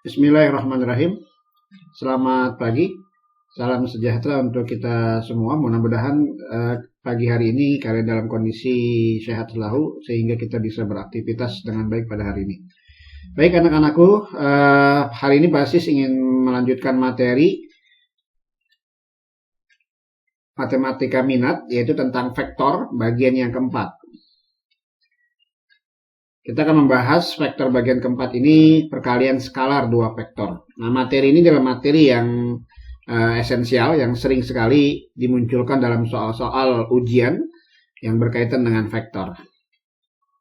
Bismillahirrahmanirrahim. Selamat pagi, salam sejahtera untuk kita semua. Mudah-mudahan pagi hari ini kalian dalam kondisi sehat selalu sehingga kita bisa beraktivitas dengan baik pada hari ini. Baik anak-anakku, hari ini Pak Sis ingin melanjutkan materi matematika minat, yaitu tentang vektor bagian yang keempat. Kita akan membahas vektor bagian keempat ini perkalian skalar dua vektor. Nah, materi ini adalah materi yang esensial, yang sering sekali dimunculkan dalam soal-soal ujian yang berkaitan dengan vektor.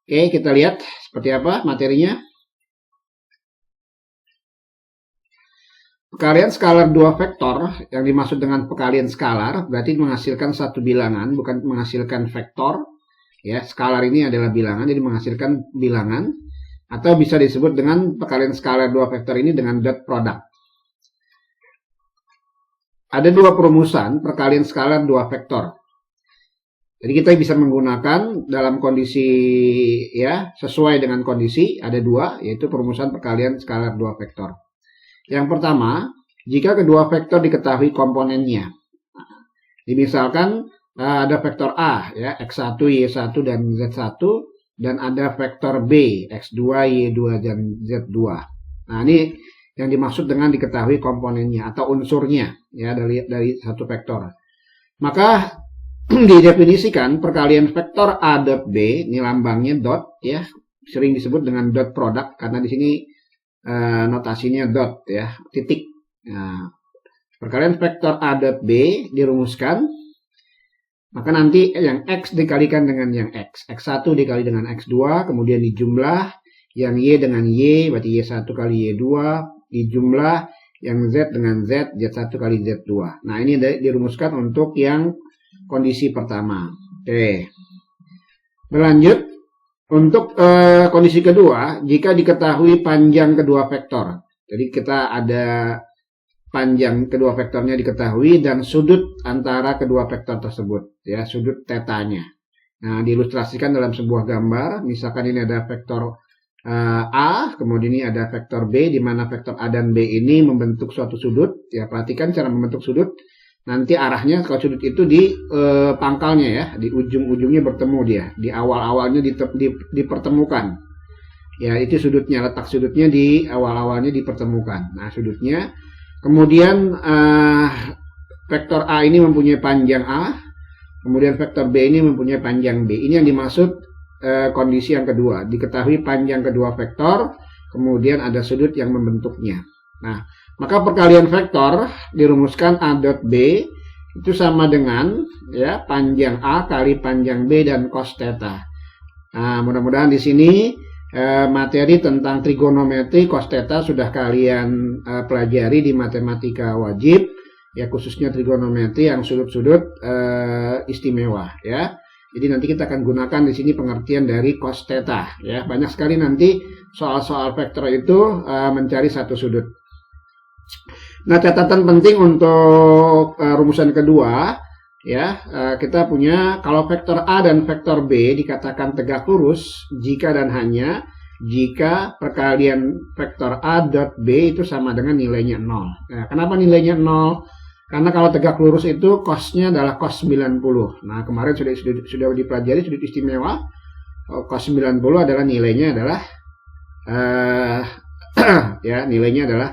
Oke, kita lihat seperti apa materinya. Perkalian skalar dua vektor, yang dimaksud dengan perkalian skalar, berarti menghasilkan satu bilangan, bukan menghasilkan vektor. Ya, skalar ini adalah bilangan, jadi menghasilkan bilangan, atau bisa disebut dengan perkalian skalar dua vektor ini dengan dot product. Ada dua perumusan perkalian skalar dua vektor. Jadi kita bisa menggunakan dalam kondisi ya sesuai dengan kondisi, ada dua, yaitu perumusan perkalian skalar dua vektor. Yang pertama, jika kedua vektor diketahui komponennya. Misalkan ada vektor A, ya, X1, Y1, dan Z1, dan ada vektor B, X2, Y2, dan Z2. Nah, ini yang dimaksud dengan diketahui komponennya atau unsurnya, ya, dari satu vektor. Maka didefinisikan perkalian vektor A dot B, ini lambangnya dot, ya, sering disebut dengan dot product karena di sini notasinya dot, ya, titik. Nah, perkalian vektor A dot B dirumuskan. Maka nanti yang X dikalikan dengan yang X. X1 dikali dengan X2, kemudian dijumlah yang Y dengan Y, berarti Y1 kali Y2, dijumlah yang Z dengan Z, Z1 kali Z2. Nah, ini dirumuskan untuk yang kondisi pertama. Oke. Berlanjut, untuk kondisi kedua, jika diketahui panjang kedua vektor. Jadi kita ada panjang kedua vektornya diketahui dan sudut antara kedua vektor tersebut, ya, sudut tetanya. Nah, diilustrasikan dalam sebuah gambar. Misalkan ini ada vektor A, kemudian ini ada vektor B, di mana vektor A dan B ini membentuk suatu sudut. Ya, perhatikan cara membentuk sudut. Nanti arahnya kalau sudut itu di pangkalnya, ya, di ujung-ujungnya bertemu dia, di awal-awalnya dipertemukan. Ya, itu sudutnya, letak sudutnya di awal-awalnya dipertemukan. Nah, sudutnya. Kemudian vektor A ini mempunyai panjang A, kemudian vektor B ini mempunyai panjang B. Ini yang dimaksud kondisi yang kedua. Diketahui panjang kedua vektor, kemudian ada sudut yang membentuknya. Nah, maka perkalian vektor dirumuskan A dot B itu sama dengan, ya, panjang A kali panjang B dan cos theta. Nah, mudah-mudahan di sini materi tentang trigonometri cos theta sudah kalian pelajari di matematika wajib, ya, khususnya trigonometri yang sudut-sudut istimewa, ya. Jadi nanti kita akan gunakan di sini pengertian dari cos theta, ya. Banyak sekali nanti soal-soal vektor itu mencari satu sudut. Nah, catatan penting untuk rumusan kedua, ya, kita punya kalau vektor A dan vektor B dikatakan tegak lurus jika dan hanya jika perkalian vektor A dot B itu sama dengan nilainya 0. Nah, kenapa nilainya 0? Karena kalau tegak lurus itu cosnya adalah cos 90. Nah, kemarin sudah dipelajari sudut istimewa. Cos 90 adalah nilainya adalah ya, nilainya adalah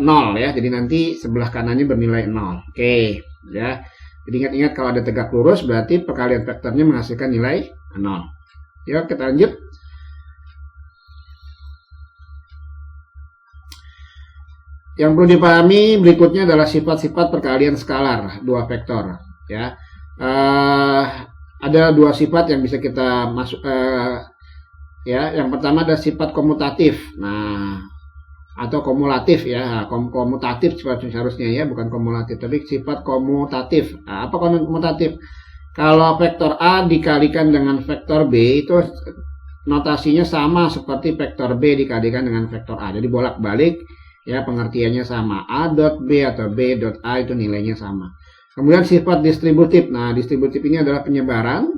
0, ya. Jadi nanti sebelah kanannya bernilai 0. Oke, ya. Jadi ingat-ingat kalau ada tegak lurus berarti perkalian vektornya menghasilkan nilai 0. Yuk kita lanjut. Yang perlu dipahami berikutnya adalah sifat-sifat perkalian skalar dua vektor. Ya, ada dua sifat yang bisa kita masuk. Ya, yang pertama ada sifat komutatif. Nah, atau kumulatif, ya, komutatif seharusnya, ya, bukan kumulatif tapi sifat komutatif. Nah, apa komutatif? Kalau vektor A dikalikan dengan vektor B itu notasinya sama seperti vektor B dikalikan dengan vektor A, jadi bolak-balik, ya, pengertiannya sama. A dot B atau B dot A itu nilainya sama. Kemudian sifat distributif. Nah, distributif ini adalah penyebaran.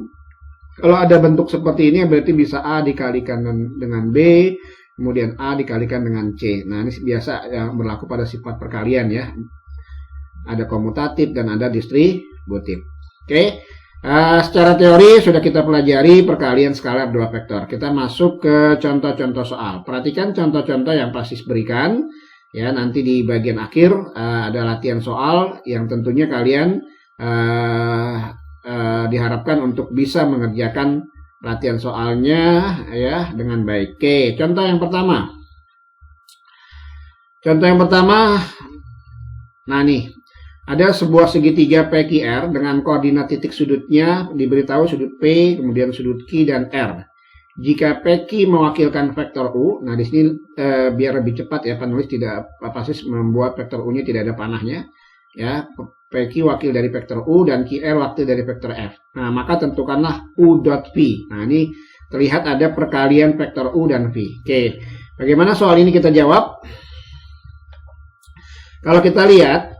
Kalau ada bentuk seperti ini berarti bisa A dikalikan dengan B, kemudian A dikalikan dengan C. Nah, ini biasa yang berlaku pada sifat perkalian ya. Ada komutatif dan ada distributif. Oke. Secara teori sudah kita pelajari perkalian skalar dua vektor. Kita masuk ke contoh-contoh soal. Perhatikan contoh-contoh yang Pasis berikan. Ya, nanti di bagian akhir ada latihan soal yang tentunya kalian diharapkan untuk bisa mengerjakan latihan soalnya ya dengan baik. Oke, contoh yang pertama. Nah nih, ada sebuah segitiga PQR dengan koordinat titik sudutnya diberitahu sudut P, kemudian sudut Q dan R. Jika PQ mewakilkan vektor U, nah di sini biar lebih cepat ya penulis tidak Pasis membuat vektor U-nya tidak ada panahnya. Ya, PQ wakil dari vektor U dan QR wakil dari vektor F. Nah, maka tentukanlah U dot V. Nah, ini terlihat ada perkalian vektor U dan V. Oke, bagaimana soal ini kita jawab? Kalau kita lihat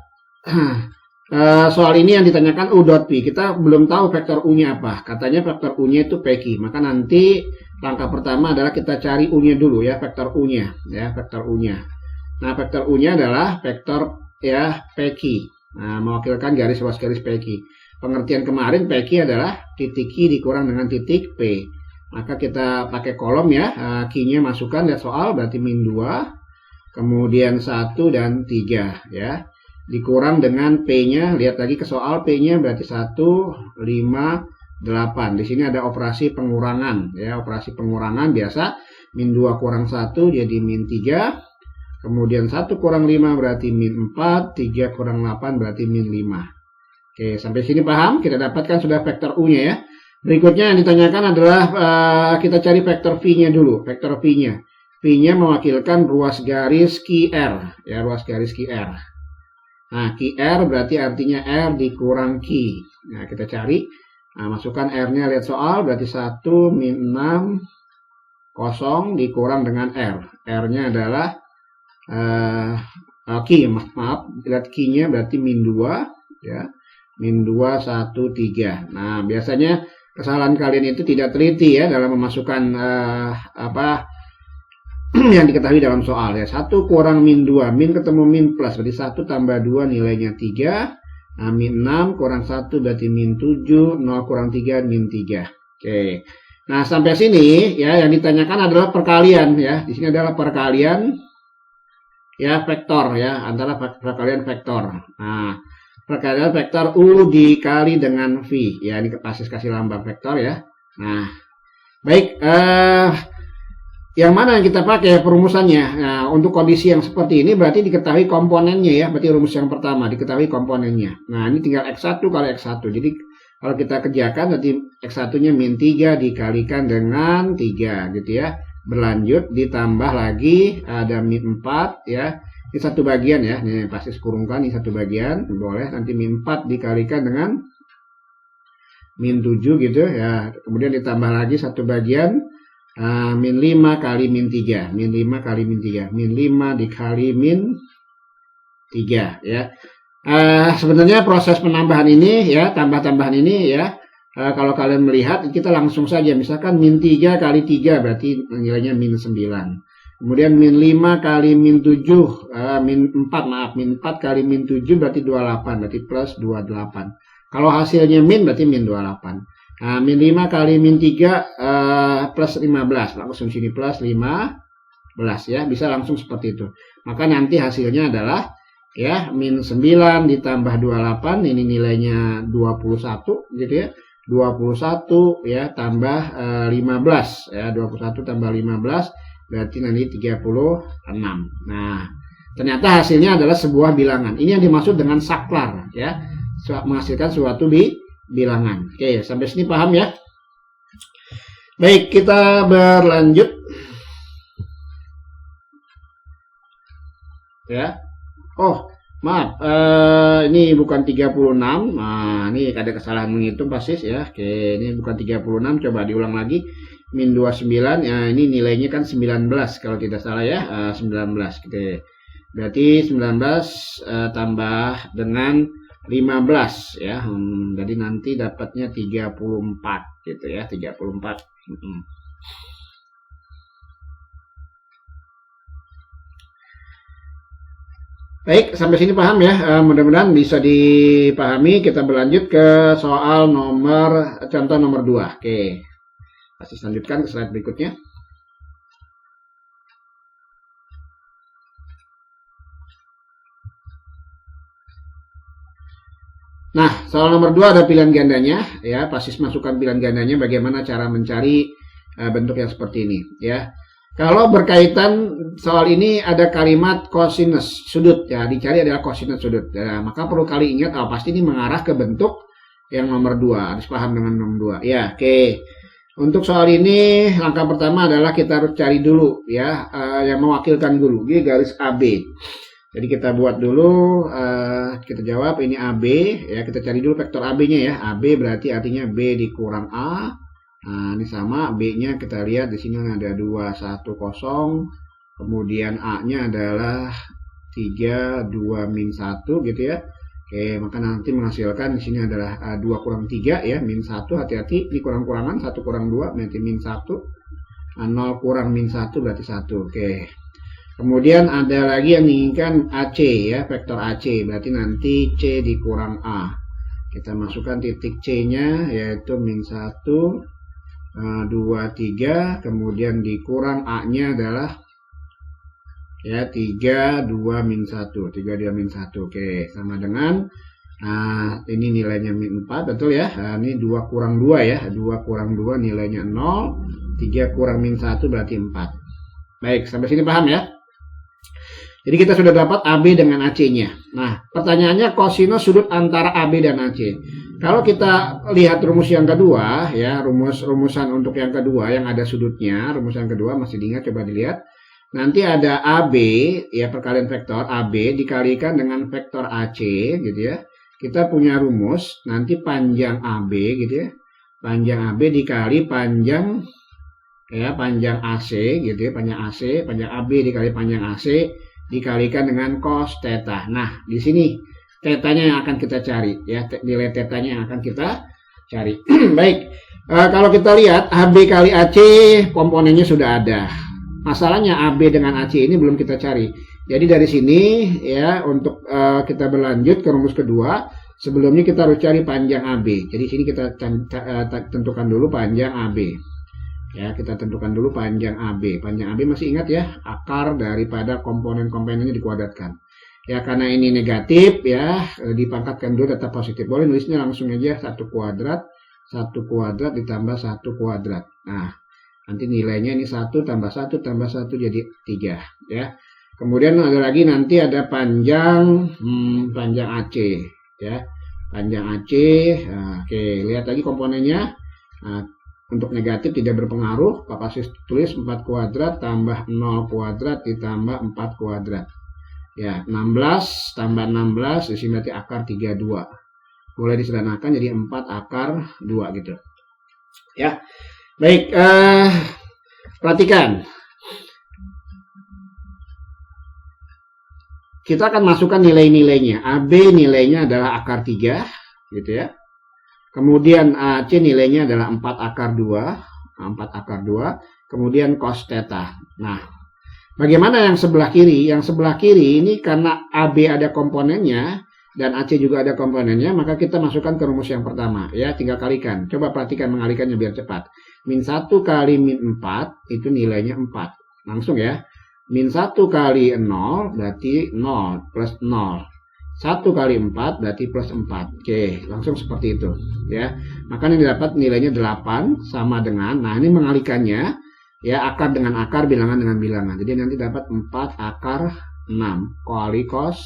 soal ini yang ditanyakan U dot V, kita belum tahu vektor U-nya apa. Katanya vektor U-nya itu PQ. Maka nanti langkah pertama adalah kita cari U-nya dulu ya, vektor U-nya ya, vektor U-nya. Nah, vektor U-nya adalah vektor ya PQ. Nah, mewakilkan garis luas garis PQ. Pengertian kemarin PQ adalah titik Q dikurang dengan titik P. Maka kita pakai kolom ya, Q-nya masukkan lihat soal berarti min 2, kemudian 1 dan 3 ya. Dikurang dengan P-nya, lihat lagi ke soal P-nya berarti 1, 5, 8. Di sini ada operasi pengurangan ya, operasi pengurangan biasa min 2 kurang 1 jadi min 3. Kemudian 1 kurang 5 berarti min 4, 3 kurang 8 berarti min 5. Oke, sampai sini paham? Kita dapatkan sudah vektor U-nya ya. Berikutnya yang ditanyakan adalah kita cari vektor V-nya dulu, vektor V-nya. V-nya mewakilkan ruas garis QR ya, ruas garis QR. Nah, QR berarti artinya R dikurang Q. Nah, kita cari. Nah, masukkan R-nya, lihat soal, berarti 1, min 6, 0, dikurang dengan R. R-nya adalah Q, maaf, lihat Q-nya berarti min 2, ya. Min 2, 1, 3. Nah, biasanya kesalahan kalian itu tidak teliti ya dalam memasukkan yang diketahui dalam soal ya. 1 kurang min 2, min ketemu min plus berarti 1 tambah 2 nilainya 3. Nah, min 6 kurang 1 berarti min 7, 0 kurang 3 min 3. Oke. Nah, sampai sini ya yang ditanyakan adalah perkalian ya. Di sini adalah perkalian ya vektor ya, antara perkalian vektor. Nah, perkalian vektor U dikali dengan V ya, ini Pasis kasih lambang vektor ya. Nah, baik, yang mana yang kita pakai perumusannya? Nah, untuk kondisi yang seperti ini berarti diketahui komponennya ya. Berarti rumus yang pertama diketahui komponennya. Nah, ini tinggal X1 kali X1. Jadi kalau kita kerjakan nanti X1-nya min 3 dikalikan dengan 3 gitu ya. Berlanjut ditambah lagi ada min 4 ya. Ini satu bagian ya. Ini pasti kurungkan ini satu bagian. Boleh nanti min 4 dikalikan dengan min 7 gitu ya. Kemudian ditambah lagi satu bagian. Min 5 kali min 3, min 5 kali min 3, min 5 dikali min 3 ya. Sebenarnya proses penambahan ini ya, tambah-tambahan ini ya, kalau kalian melihat kita langsung saja misalkan min 3 kali 3 berarti nilainya min 9. Kemudian min 5 kali min 7, min 4 kali min 7 berarti 28, berarti plus 28. Kalau hasilnya min berarti min 28. Nah, min 5 kali min 3 plus 15. Langsung sini plus 15 ya. Bisa langsung seperti itu. Maka nanti hasilnya adalah ya min 9 ditambah 28. Ini nilainya 21 gitu ya. 21 ya tambah 15 ya. 21 tambah 15 berarti nanti 36. Nah, ternyata hasilnya adalah sebuah bilangan. Ini yang dimaksud dengan saklar ya. Menghasilkan suatu bilangan. Oke, sampai sini paham ya? Baik, kita berlanjut. Ya. Oh, maaf. Ini bukan 36. Nah, ini ada kesalahan menghitung Pasis ya. Oke, ini bukan 36. Coba diulang lagi. Min 29. Ya, ini nilainya kan 19 kalau tidak salah ya. 19. Oke. Berarti 19 tambah dengan 15 ya, jadi nanti dapatnya 34 gitu ya, 34. Baik, sampai sini paham ya. Mudah-mudahan bisa dipahami. Kita berlanjut ke soal contoh nomor 2. Oke. Pasti lanjutkan ke slide berikutnya. Nah, soal nomor 2 ada pilihan gandanya ya. Pasti masukkan pilihan gandanya bagaimana cara mencari bentuk yang seperti ini ya. Kalau berkaitan soal ini ada kalimat cosinus sudut ya, dicari adalah cosinus sudut. Ya, maka perlu kali ingat pasti ini mengarah ke bentuk yang nomor 2. Harus paham dengan nomor 2. Ya, oke. Untuk soal ini langkah pertama adalah kita harus cari dulu ya yang mewakilkan guru. Ini garis AB. Jadi kita buat dulu, kita jawab ini AB ya, kita cari dulu vektor AB-nya ya. AB berarti artinya B dikurang A. Nah, ini sama B-nya kita lihat di sini ada 2, 1, 0. Kemudian A-nya adalah 3, 2, min 1 gitu ya. Oke, maka nanti menghasilkan di sini adalah 2 kurang 3 ya, min 1. Hati-hati, ini kurang-kurangan, 1 kurang 2 berarti min 1. 0 kurang min 1 berarti 1. Oke. Kemudian ada lagi yang diinginkan AC ya, vektor AC. Berarti nanti C dikurang A. Kita masukkan titik C-nya yaitu min 1. 2, 3, kemudian dikurang A-nya adalah ya 3, 2, min 1, 3, 2, min 1. Oke, sama dengan ini nilainya min 4, betul ya. Ini 2 kurang 2 ya, 2 kurang 2 nilainya 0, 3 kurang min 1 berarti 4. Baik, sampai sini paham ya. Jadi kita sudah dapat AB dengan AC-nya. Nah, pertanyaannya kosinus sudut antara AB dan AC. Kalau kita lihat rumus yang kedua, ya rumusan untuk yang kedua yang ada sudutnya, rumusan kedua masih diingat, coba dilihat. Nanti ada AB, ya perkalian vektor AB dikalikan dengan vektor AC, gitu ya. Kita punya rumus, nanti panjang AB, gitu ya. Panjang AB dikali panjang, ya panjang AC, gitu ya. Panjang AB dikali panjang AC dikalikan dengan cos theta. Nah, di sini tetanya yang akan kita cari ya, nilai tetanya yang akan kita cari. Baik, kalau kita lihat AB kali AC komponennya sudah ada. Masalahnya AB dengan AC ini belum kita cari. Jadi dari sini ya untuk kita berlanjut ke rumus kedua, sebelumnya kita harus cari panjang AB. Jadi sini kita tentukan dulu panjang AB. Ya, kita tentukan dulu panjang AB. Panjang AB masih ingat ya, akar daripada komponen-komponennya dikuadratkan. Ya, karena ini negatif ya, dipangkatkan dulu tetap positif. Boleh nulisnya langsung aja 1 kuadrat ditambah 1 kuadrat. Nah, nanti nilainya ini 1 tambah 1 tambah 1 jadi 3 ya. Kemudian ada lagi nanti ada panjang AC ya. Panjang AC. Nah, oke, lihat lagi komponennya. Nah, untuk negatif tidak berpengaruh, Pak Pasis tulis 4 kuadrat tambah 0 kuadrat ditambah 4 kuadrat. Ya, 16 tambah 16, di sini berarti akar 32. Boleh disederhanakan jadi 4 akar 2 gitu. Ya, baik, perhatikan. Kita akan masukkan nilai-nilainya. AB nilainya adalah akar 3, gitu ya. Kemudian AC nilainya adalah 4 akar 2. 4 akar 2. Kemudian cos theta. Nah, bagaimana yang sebelah kiri? Yang sebelah kiri ini karena AB ada komponennya dan AC juga ada komponennya, maka kita masukkan ke rumus yang pertama. Ya, tinggal kalikan. Coba perhatikan mengalikannya biar cepat. Min 1 kali min 4 itu nilainya 4. Langsung ya. Min 1 kali 0 berarti 0 plus 0. 1 kali 4 berarti plus 4. Oke, langsung seperti itu ya. Maka ini dapat nilainya 8 sama dengan, nah ini mengalikannya ya, akar dengan akar, bilangan dengan bilangan. Jadi nanti dapat 4 akar 6 kali cos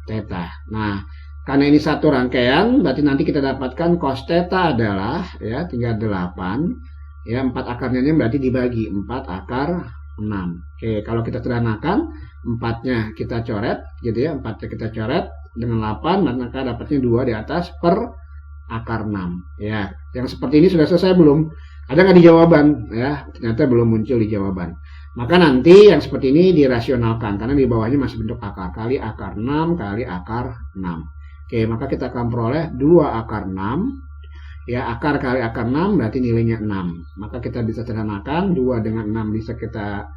theta. Nah, karena ini satu rangkaian, berarti nanti kita dapatkan cos theta adalah ya tinggal 8 ya, 4 akarnya berarti dibagi 4 akar 6. Oke, kalau kita sederhanakan 4-nya kita coret gitu ya, 4-nya kita coret dengan 8, maka dapatnya 2 di atas per akar 6 ya. Yang seperti ini sudah selesai belum? Ada nggak di jawaban ya? Ternyata belum muncul di jawaban. Maka nanti yang seperti ini dirasionalkan karena di bawahnya masih bentuk akar kali akar 6 kali akar 6. Oke, maka kita akan peroleh 2 akar 6 ya, akar kali akar 6 berarti nilainya 6. Maka kita bisa sederhanakan 2 dengan 6 bisa kita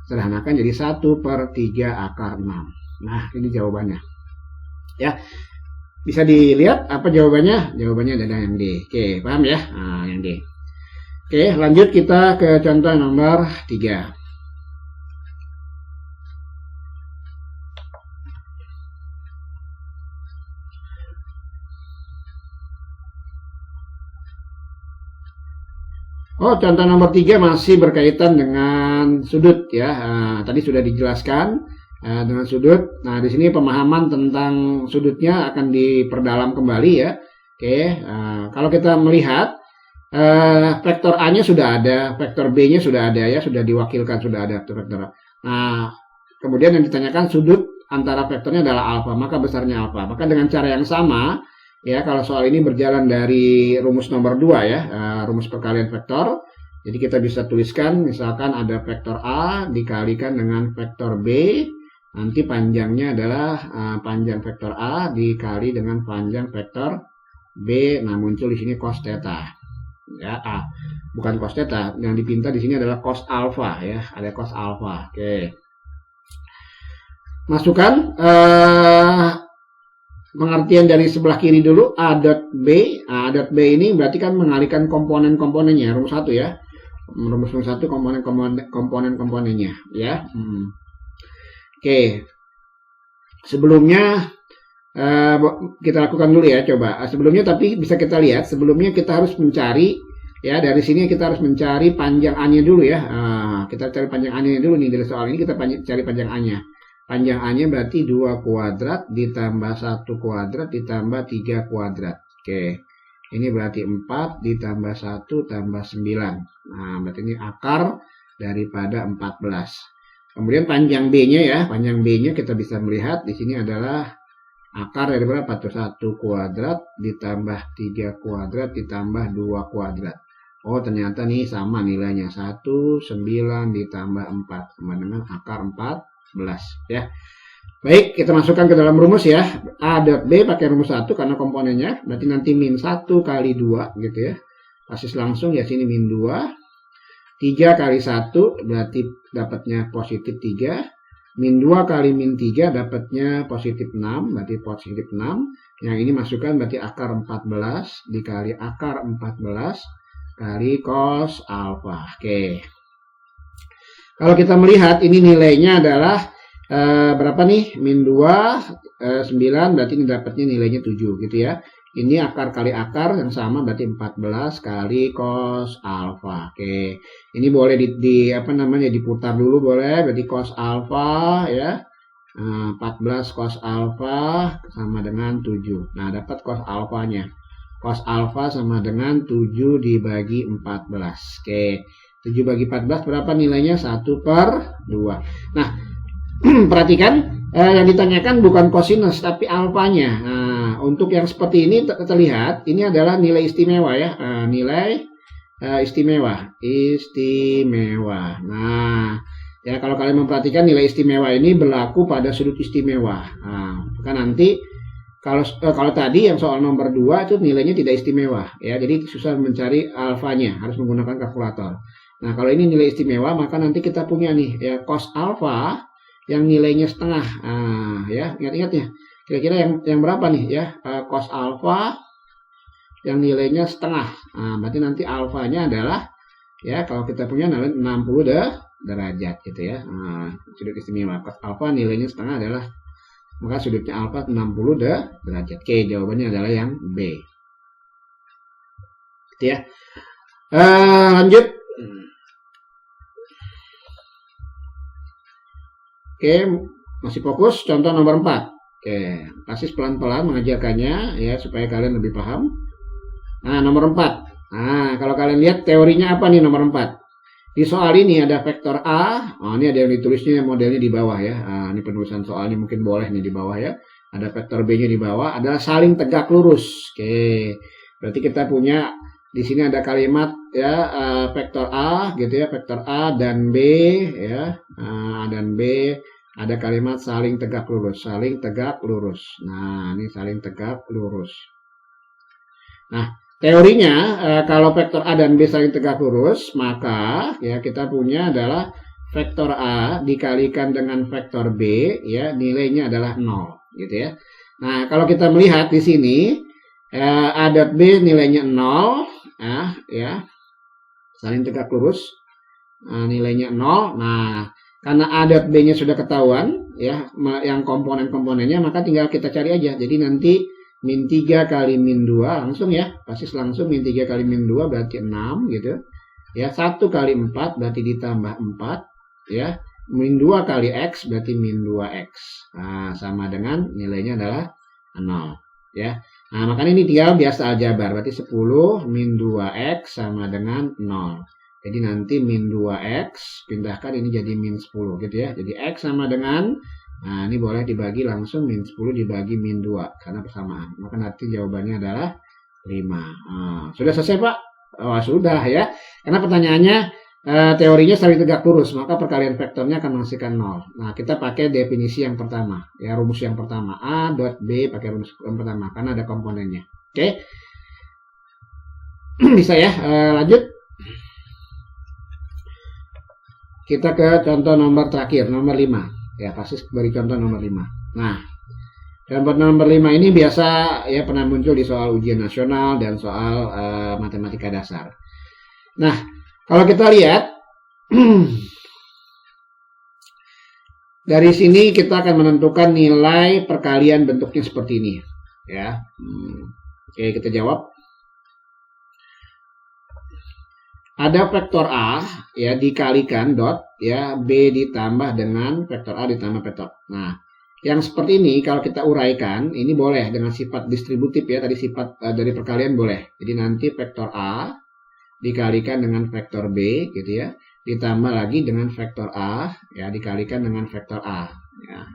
sederhanakan jadi 1/3 akar 6. Nah, ini jawabannya. Ya, bisa dilihat apa jawabannya? Jawabannya adalah yang D. Oke, paham ya? Nah, yang D. Oke, lanjut kita ke contoh nomor 3. Oh, contoh nomor 3 masih berkaitan dengan sudut ya. Tadi sudah dijelaskan dengan sudut. Nah, di sini pemahaman tentang sudutnya akan diperdalam kembali ya. Oke, kalau kita melihat vektor A-nya sudah ada, vektor B-nya sudah ada ya, sudah diwakilkan, sudah ada vektor A. Nah, kemudian yang ditanyakan sudut antara vektornya adalah alfa, maka besarnya alfa. Maka dengan cara yang sama ya, kalau soal ini berjalan dari rumus nomor 2 ya, rumus perkalian vektor. Jadi kita bisa tuliskan misalkan ada vektor A dikalikan dengan vektor B, nanti panjangnya adalah panjang vektor A dikali dengan panjang vektor B. Nah, muncul di sini cos theta. Ya, bukan cos theta, yang dipinta di sini adalah cos alfa ya, ada cos alfa. Oke. Masukkan pengertian dari sebelah kiri dulu, A dot B. A dot B ini berarti kan mengalihkan komponen-komponennya, rumus 1 ya. Rumus 1 komponen-komponennya ya. Oke. Sebelumnya kita lakukan dulu ya, coba. Sebelumnya tapi bisa kita lihat, sebelumnya kita harus mencari ya, dari sini kita harus mencari panjang A-nya dulu ya. Kita cari panjang A-nya dulu nih, dari soal ini kita cari panjang A-nya. Panjang A-nya berarti 2 kuadrat ditambah 1 kuadrat ditambah 3 kuadrat. Oke. Ini berarti 4 ditambah 1 tambah 9. Nah, berarti ini akar daripada 14. Kemudian panjang B-nya ya, panjang B-nya kita bisa melihat di sini adalah akar dari berapa tuh? 1 kuadrat ditambah 3 kuadrat ditambah 2 kuadrat. Oh, ternyata nih sama nilainya. 1, 9 ditambah 4 sama dengan akar 14 ya. Baik, kita masukkan ke dalam rumus ya. A dot B pakai rumus 1 karena komponennya. Berarti nanti min 1 kali 2 gitu ya. Basis langsung ya, sini min 2. 3 kali 1 berarti dapatnya positif 3. Min 2 kali min 3 dapatnya positif 6. Berarti positif 6. Yang ini masukkan berarti akar 14 dikali akar 14 kali cos alfa. Oke. Kalau kita melihat ini nilainya adalah berapa nih? Min 2, 9, berarti ini dapatnya nilainya 7 gitu ya. Ini akar kali akar yang sama berarti 14 kali cos alfa. Oke. Ini boleh diputar dulu boleh, berarti cos alfa ya. 14 cos alfa sama dengan 7. Nah, dapat cos alfanya. Cos alfa sama dengan 7 dibagi 14. Oke. 7 bagi 14 berapa nilainya? 1/2. Nah, perhatikan yang ditanyakan bukan kosinus tapi alfanya. Nah, untuk yang seperti ini terlihat ini adalah nilai istimewa ya. Nilai istimewa. Nah, ya kalau kalian memperhatikan nilai istimewa ini berlaku pada sudut istimewa. Nah, kan nanti kalau tadi yang soal nomor 2 itu nilainya tidak istimewa ya. Jadi susah mencari alfanya, harus menggunakan kalkulator. Nah, kalau ini nilai istimewa, maka nanti kita punya nih ya cos alfa yang nilainya setengah. Ya, ingat-ingat ya. Kira-kira yang berapa nih ya? Cos alfa yang nilainya setengah. Berarti nanti alfanya adalah ya, kalau kita punya nilai 60 derajat gitu ya. Sudut istimewa cos alfa nilainya setengah adalah, maka sudutnya alfa 60 derajat. Oke, jawabannya adalah yang B. Gitu ya. Lanjut. Oke, masih fokus contoh nomor 4. Oke, kasih pelan-pelan mengajarkannya ya supaya kalian lebih paham. Nah, nomor 4. Nah, kalau kalian lihat teorinya apa nih nomor 4? Di soal ini ada vektor A. Ini ada yang ditulisnya modelnya di bawah ya. Ini penulisan soalnya mungkin boleh nih di bawah ya. Ada vektor B-nya di bawah, ada saling tegak lurus. Oke. Berarti kita punya di sini ada kalimat ya, vektor A gitu ya, vektor A dan B ya. A dan B, ada kalimat saling tegak lurus, saling tegak lurus. Nah, ini saling tegak lurus. Nah, teorinya kalau vektor A dan B saling tegak lurus, maka ya kita punya adalah vektor A dikalikan dengan vektor B, ya, nilainya adalah 0, gitu ya. Nah, kalau kita melihat di sini, A dot B nilainya 0, ya, salin tegak lurus, nilainya 0. Nah, karena A dot B-nya sudah ketahuan, ya, yang komponen-komponennya, maka tinggal kita cari aja. Jadi nanti min 3 kali min 2, langsung ya, pasti langsung min 3 kali min 2 berarti 6, gitu. Ya, 1 kali 4 berarti ditambah 4, ya. Min 2 kali X berarti min 2X. Nah, sama dengan nilainya adalah 0, ya. Nah, makanya ini tinggal biasa aljabar, berarti 10 min 2X sama dengan 0. Jadi nanti min 2X, pindahkan ini jadi min 10, gitu ya. Jadi X sama dengan, nah ini boleh dibagi langsung, min 10 dibagi min 2, karena persamaan. Maka nanti jawabannya adalah 5. Nah, sudah selesai Pak? Oh, sudah ya. Karena pertanyaannya, teorinya salin tegak lurus, maka perkalian vektornya akan menghasilkan 0. Nah, kita pakai definisi yang pertama, ya, rumus yang pertama. A dot B pakai rumus yang pertama, karena ada komponennya. Oke. Bisa ya, lanjut. Kita ke contoh nomor terakhir, nomor 5. Ya, pasti beri contoh nomor 5. Nah, contoh nomor 5 ini biasa ya pernah muncul di soal ujian nasional dan soal matematika dasar. Nah, kalau kita lihat dari sini kita akan menentukan nilai perkalian bentuknya seperti ini, ya. Oke, kita jawab. Ada vektor A, ya, dikalikan dot, ya, B ditambah dengan vektor A ditambah vektor. Nah, yang seperti ini kalau kita uraikan, ini boleh dengan sifat distributif, ya, tadi sifat dari perkalian boleh. Jadi nanti vektor A dikalikan dengan vektor B, gitu ya, ditambah lagi dengan vektor A, ya, dikalikan dengan vektor A, ya.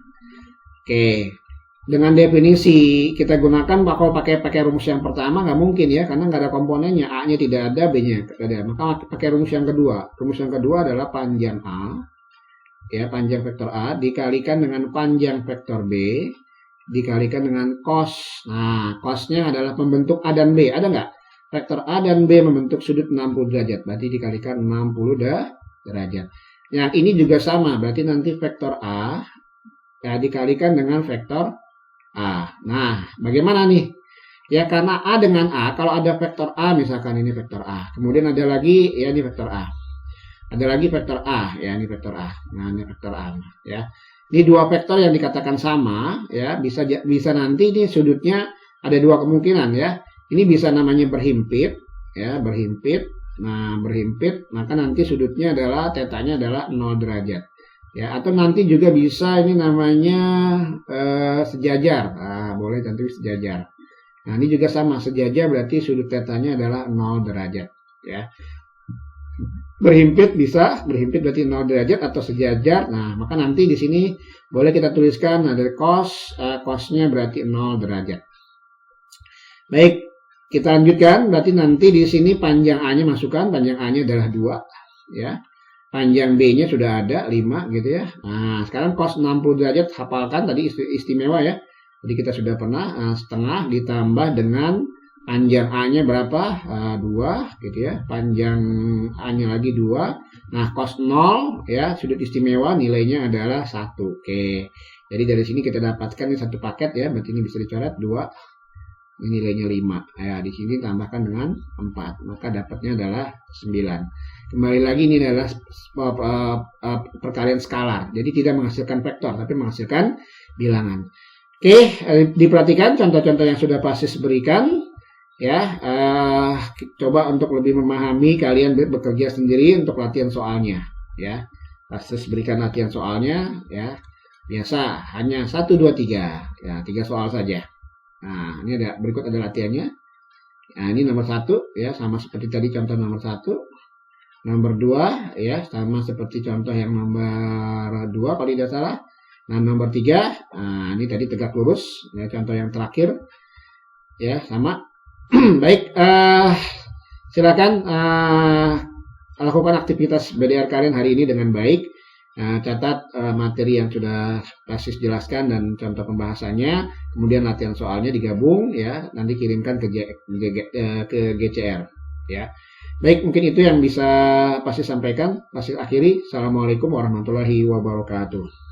Oke, dengan definisi kita gunakan, kalau pakai rumus yang pertama nggak mungkin ya, karena nggak ada komponennya, A-nya tidak ada, B-nya tidak ada. Maka pakai rumus yang kedua. Rumus yang kedua adalah panjang A, ya, panjang vektor A dikalikan dengan panjang vektor B dikalikan dengan cos. Nah, cosnya adalah pembentuk A dan B. Ada nggak? Vektor A dan B membentuk sudut 60 derajat, berarti dikalikan 60 derajat. Yang ini juga sama, berarti nanti vektor A, ya, dikalikan dengan vektor A. Nah, bagaimana nih? Ya, karena A dengan A, kalau ada vektor A, misalkan ini vektor A. Kemudian ada lagi, ya, ini vektor A. Ada lagi vektor A, ya, ini vektor A. Nah, ini vektor A, ya. Ini dua vektor yang dikatakan sama, ya, bisa nanti ini sudutnya ada dua kemungkinan, ya. Ini bisa namanya berhimpit, ya, berhimpit. Nah, berhimpit, maka nanti sudutnya adalah tetanya adalah 0 derajat. Ya, atau nanti juga bisa ini namanya sejajar. Nah, boleh nanti sejajar. Nah, ini juga sama, sejajar berarti sudut tetanya adalah 0 derajat, ya. Berhimpit bisa, berhimpit berarti 0 derajat atau sejajar. Nah, maka nanti di sini boleh kita tuliskan ada cosnya berarti 0 derajat. Baik, kita lanjutkan. Berarti nanti di sini panjang A-nya masukkan, panjang A-nya adalah 2, ya. Panjang B-nya sudah ada 5, gitu ya. Nah, sekarang cos 60 derajat hafalkan tadi istimewa ya. Jadi kita sudah pernah setengah ditambah dengan panjang A-nya berapa? 2, gitu ya. Panjang A-nya lagi 2. Nah, cos 0 ya, sudut istimewa nilainya adalah 1. Oke. Jadi dari sini kita dapatkan ini satu paket ya, berarti ini bisa dicoret 2. Ini nilainya 5. Ya, di sini tambahkan dengan 4. Maka dapatnya adalah 9. Kembali lagi ini adalah perkalian skalar. Jadi tidak menghasilkan vektor, tapi menghasilkan bilangan. Oke, diperhatikan contoh-contoh yang sudah Pasis berikan. Ya, coba untuk lebih memahami, kalian bekerja sendiri untuk latihan soalnya. Ya, Pasis berikan latihan soalnya. Ya, biasa hanya 1, 2, 3. Ya, 3 soal saja. Nah, ini berikut ada latihannya. Nah, ini nomor 1 ya, sama seperti tadi contoh nomor 1. Nomor 2 ya, sama seperti contoh yang nomor 2 kalau tidak salah. Nah, nomor 3, nah, ini tadi tegak lurus ya, contoh yang terakhir. Ya, sama. Baik, silakan lakukan aktivitas BDR kalian hari ini dengan baik. Catat materi yang sudah Pasis jelaskan dan contoh pembahasannya, kemudian latihan soalnya digabung ya, nanti kirimkan ke GCR ya. Baik, mungkin itu yang bisa pasti sampaikan. Pasti akhiri. Assalamualaikum warahmatullahi wabarakatuh.